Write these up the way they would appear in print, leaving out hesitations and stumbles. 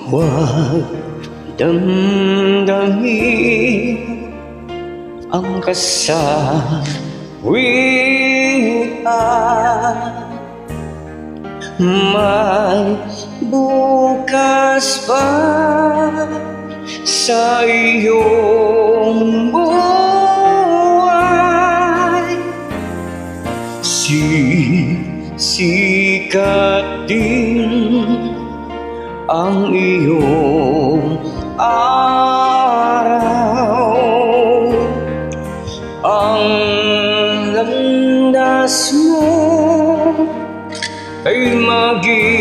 Huwag damdamin ang kasawian. May bukas pa sa iyong buhay. Sikat din ang iyong araw. Ang landas mo ay mag-iilaw.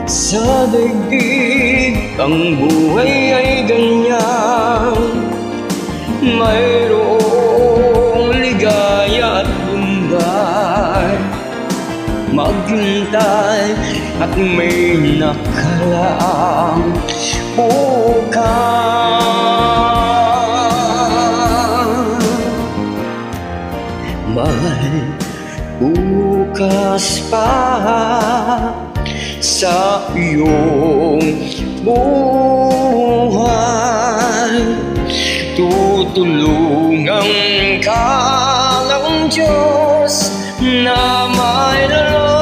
Sa daigdig ang buhay ay ganyan, mayroong ligaya at lumbay. Maghintay at may nakalaang bukas. May bukas pa sa iyong buhay. Tutulungan ka ng Diyos na may lalong.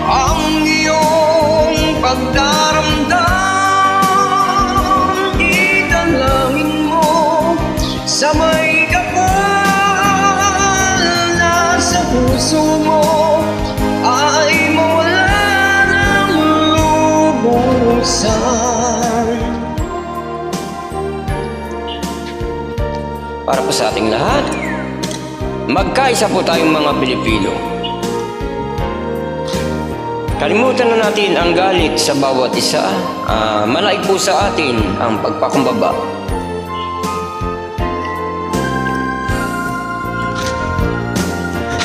Ang iyong pagdaramdam, idalangin mo sa may kapal na sa puso mo ay mawala ng lubusan. Para po sa ating lahat, magkaisa po tayong mga Pilipino. Kalimutan na natin ang galit sa bawat isa. Malaig po sa atin ang pagpakumbaba.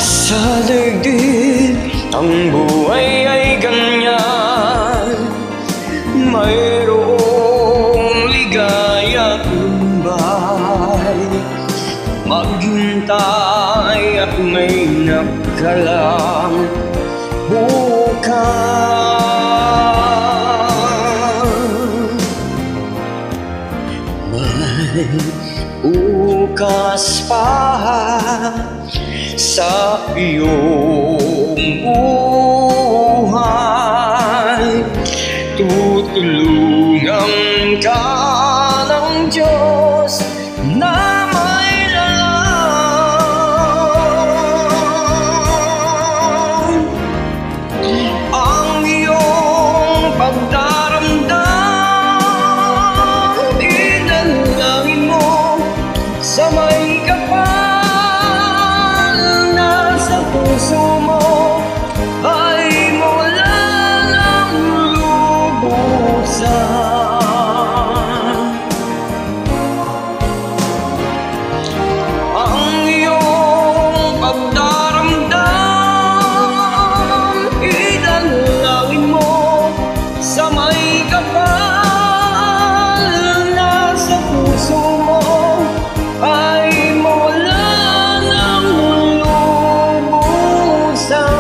Sa daigdig ang buhay ay ganyan, mayroong ligaya at lumbay. Maghintay at may nakalang bukas. May bukas pa sa iyong buhay. Tutulungan ka ng Diyos na may lalong. Ang iyong pagdaramdam, idalangin mo sa may kapal na sa puso mo ay mawala ng lubusan. Ang iyong pagdaramdam, idalangin mo sa may kapal na sa puso mo ay mawala ng lubusan.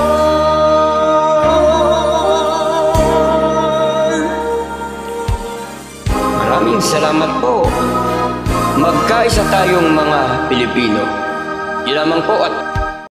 Maraming salamat po. Magkaisa tayong mga Pilipino. Di lamang po at